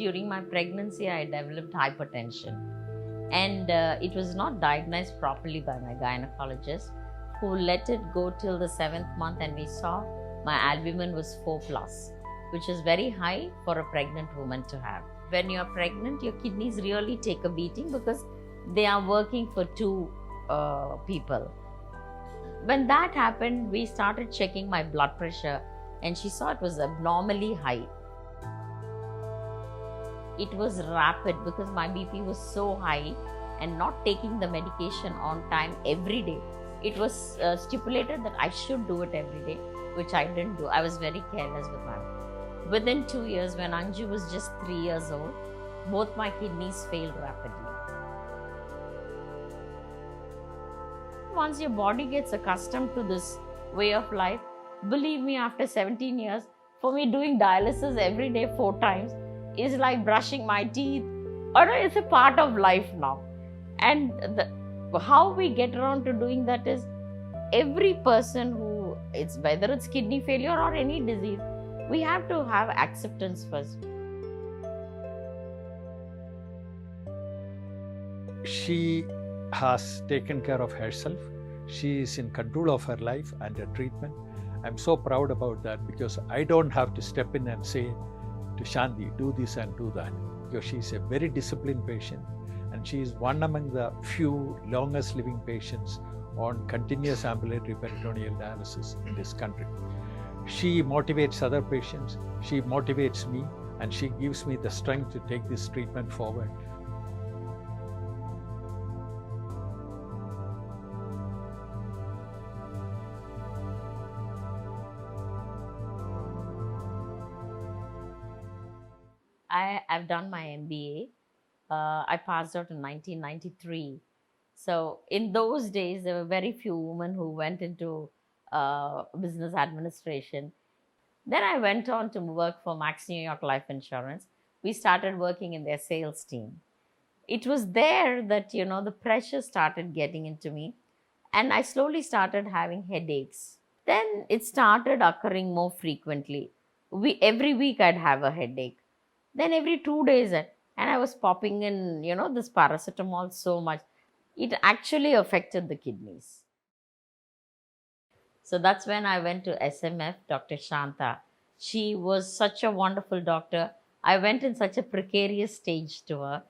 during my pregnancy, I developed hypertension. And it was not diagnosed properly by my gynecologist, who let it go till the 7th month, and we saw my albumin was 4+, which is very high for a pregnant woman to have. When you're pregnant, your kidneys really take a beating because they are working for two people. When that happened, we started checking my blood pressure, and she saw it was abnormally high. It was rapid because my BP was so high, and not taking the medication on time every day. It was stipulated that I should do it every day, which I didn't do. I was very careless with my life. Within 2 years, when Anju was just 3 years old, both my kidneys failed rapidly. Once your body gets accustomed to this way of life, believe me, after 17 years, for me doing dialysis every day 4 times is like brushing my teeth, or it's a part of life now. And how we get around to doing that is, every person who, whether it's kidney failure or any disease, we have to have acceptance first. She has taken care of herself. She is in control of her life and her treatment. I'm so proud about that, because I don't have to step in and say to Shanti, do this and do that, because she's a very disciplined patient, and she is one among the few longest living patients on continuous ambulatory peritoneal dialysis in this country. She motivates other patients, she motivates me, and she gives me the strength to take this treatment forward. I've done my MBA. I passed out in 1993. So in those days, there were very few women who went into business administration. Then I went on to work for Max New York Life Insurance. We started working in their sales team. It was there that, the pressure started getting into me, and I slowly started having headaches. Then it started occurring more frequently. Every week I'd have a headache. Then every 2 days, and I was popping in, this paracetamol so much. It actually affected the kidneys. So that's when I went to SMF, Dr. Shanta. She was such a wonderful doctor. I went in such a precarious stage to her.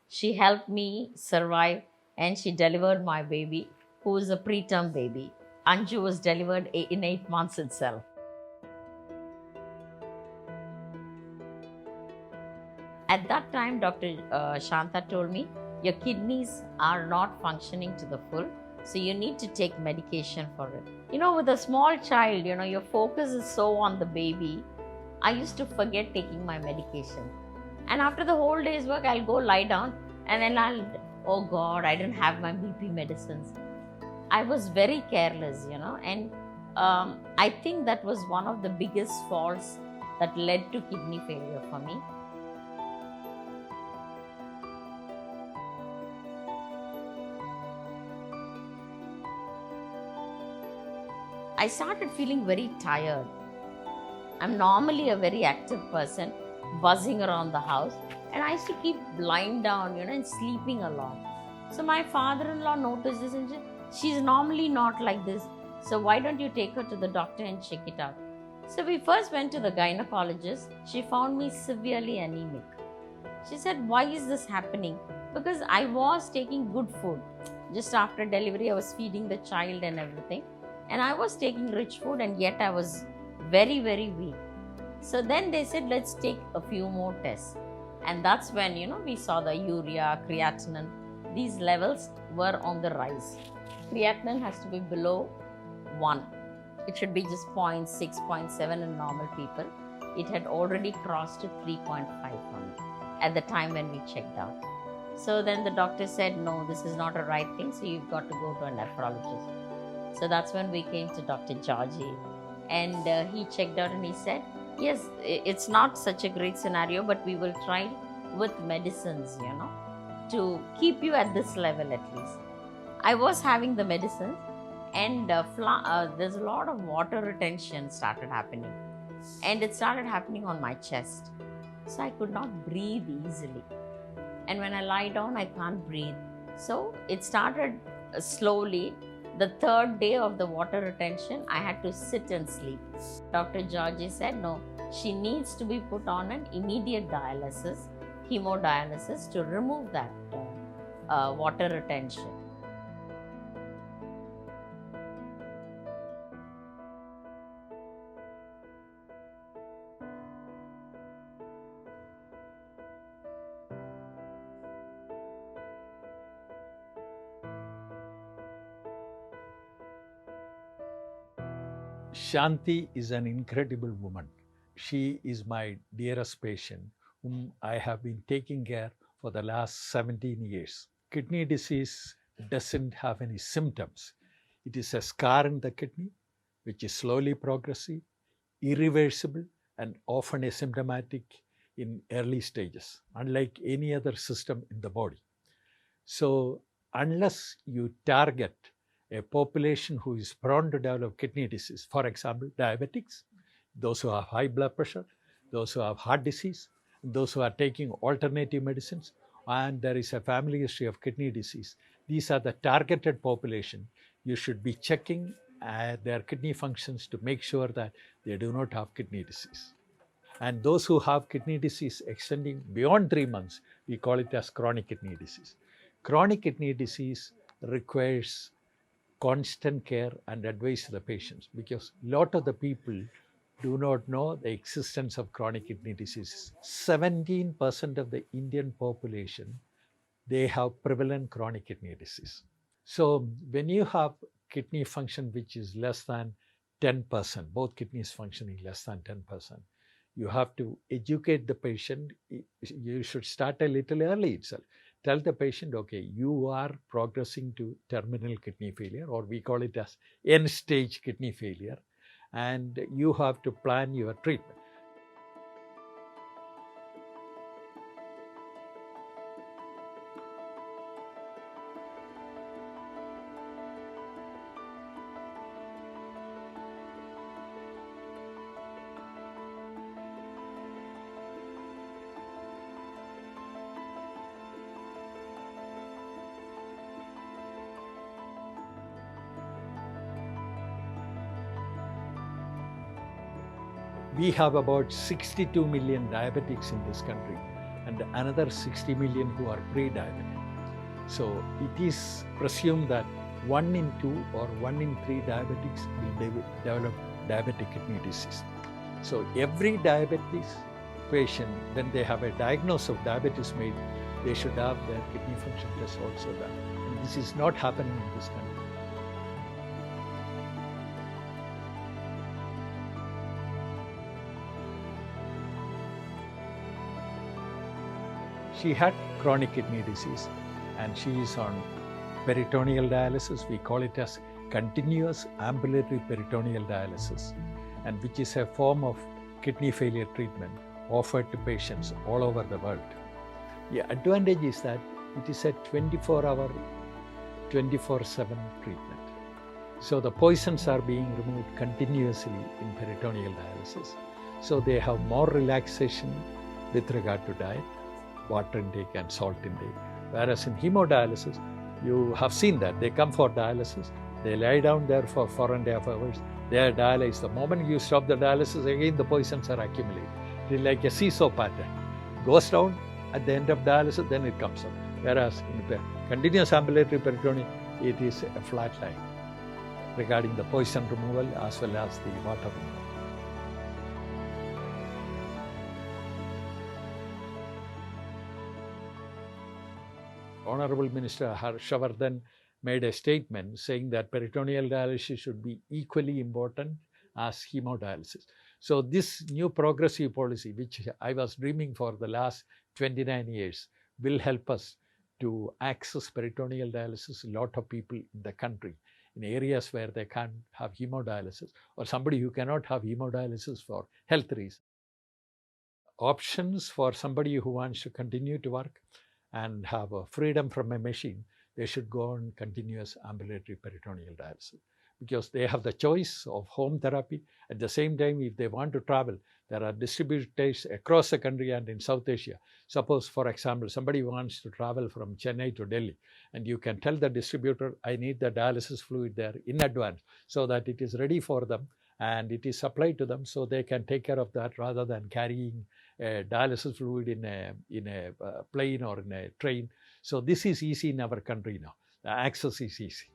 She helped me survive, and she delivered my baby, who is a preterm baby. Anju was delivered in 8 months itself. At that time, Dr. Shanta told me, your kidneys are not functioning to the full, so you need to take medication for it. With a small child, your focus is so on the baby. I used to forget taking my medication. And after the whole day's work, I'll go lie down, and then oh God, I didn't have my BP medicines. I was very careless, and I think that was one of the biggest faults that led to kidney failure for me. I started feeling very tired. I'm normally a very active person, buzzing around the house, and I used to keep lying down, and sleeping a lot. So my father-in-law noticed this, and said, she's normally not like this, so why don't you take her to the doctor and check it out? So we first went to the gynecologist. She found me severely anemic. She said, why is this happening? Because I was taking good food. Just after delivery, I was feeding the child and everything. And I was taking rich food, and yet I was very, very weak. So then they said, let's take a few more tests. And that's when, we saw the urea, creatinine. These levels were on the rise. Creatinine has to be below 1. It should be just 0.6, 0.7 in normal people. It had already crossed to 3.5 for me at the time when we checked out. So then the doctor said, no, this is not a right thing, so you've got to go to a nephrologist. So that's when we came to Dr. Georgie, and he checked out and he said, yes, it's not such a great scenario, but we will try with medicines, to keep you at this level at least. I was having the medicines, and there's a lot of water retention started happening, and it started happening on my chest. So I could not breathe easily. And when I lie down, I can't breathe. So it started slowly. The third day of the water retention, I had to sit and sleep. Dr. Georgie said, no, she needs to be put on an immediate dialysis, hemodialysis, to remove that water retention. Shanti is an incredible woman. She is my dearest patient whom I have been taking care for the last 17 years. Kidney disease doesn't have any symptoms. It is a scar in the kidney which is slowly progressive, irreversible, and often asymptomatic in early stages, unlike any other system in the body. So, unless you target a population who is prone to develop kidney disease, for example, diabetics, those who have high blood pressure, those who have heart disease, those who are taking alternative medicines, and there is a family history of kidney disease. These are the targeted population. You should be checking their kidney functions to make sure that they do not have kidney disease. And those who have kidney disease extending beyond 3 months, we call it as chronic kidney disease. Chronic kidney disease requires constant care and advice to the patients, because a lot of the people do not know the existence of chronic kidney disease. 17% of the Indian population, they have prevalent chronic kidney disease. So when you have kidney function which is less than 10%, both kidneys functioning less than 10%, you have to educate the patient. You should start a little early itself. Tell the patient, okay, you are progressing to terminal kidney failure, or we call it as end stage kidney failure, and you have to plan your treatment. We have about 62 million diabetics in this country and another 60 million who are pre-diabetic. So it is presumed that 1 in 2 or 1 in 3 diabetics will develop diabetic kidney disease. So every diabetes patient, when they have a diagnosis of diabetes made, they should have their kidney function test also done. And this is not happening in this country. She had chronic kidney disease and she is on peritoneal dialysis. We call it as continuous ambulatory peritoneal dialysis, and which is a form of kidney failure treatment offered to patients all over the world. The advantage is that it is a 24-hour, 24/7 treatment. So the poisons are being removed continuously in peritoneal dialysis. So they have more relaxation with regard to diet, water intake and salt intake. Whereas in hemodialysis, you have seen that they come for dialysis, they lie down there for 4.5 hours, they are dialyzed. The moment you stop the dialysis, again the poisons are accumulated. It is like a seesaw pattern. Goes down at the end of dialysis, then it comes up. Whereas in the continuous ambulatory peritoneum, it is a flat line regarding the poison removal as well as the water removal. Honorable Minister Harshavardhan made a statement saying that peritoneal dialysis should be equally important as hemodialysis. So this new progressive policy, which I was dreaming for the last 29 years, will help us to access peritoneal dialysis. A lot of people in the country, in areas where they can't have hemodialysis, or somebody who cannot have hemodialysis for health reasons. Options for somebody who wants to continue to work and have a freedom from a machine, they should go on continuous ambulatory peritoneal dialysis. because they have the choice of home therapy. At the same time, if they want to travel, there are distributors across the country and in South Asia. Suppose, for example, somebody wants to travel from Chennai to Delhi, and you can tell the distributor, I need the dialysis fluid there in advance so that it is ready for them and it is supplied to them, so they can take care of that rather than carrying dialysis fluid in a plane or in a train. So this is easy in our country now. The access is easy.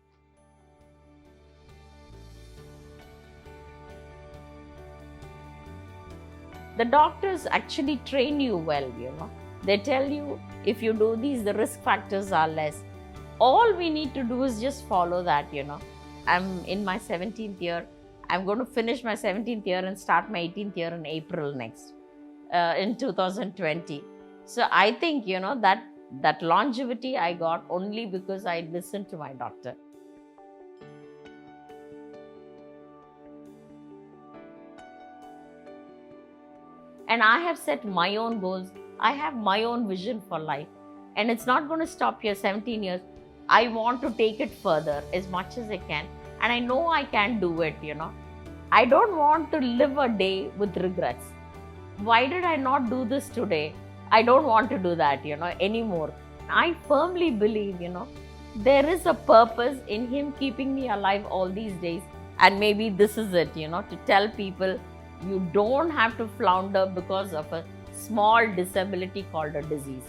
The doctors actually train you well, They tell you if you do these, the risk factors are less. All we need to do is just follow that, I'm in my 17th year. I'm going to finish my 17th year and start my 18th year in April next, in 2020. So I think, that longevity I got only because I listened to my doctor. And I have set my own goals. I have my own vision for life. And it's not going to stop here 17 years. I want to take it further as much as I can. And I know I can do it, I don't want to live a day with regrets. Why did I not do this today? I don't want to do that, anymore. I firmly believe, there is a purpose in Him keeping me alive all these days. And maybe this is it, to tell people you don't have to flounder because of a small disability called a disease.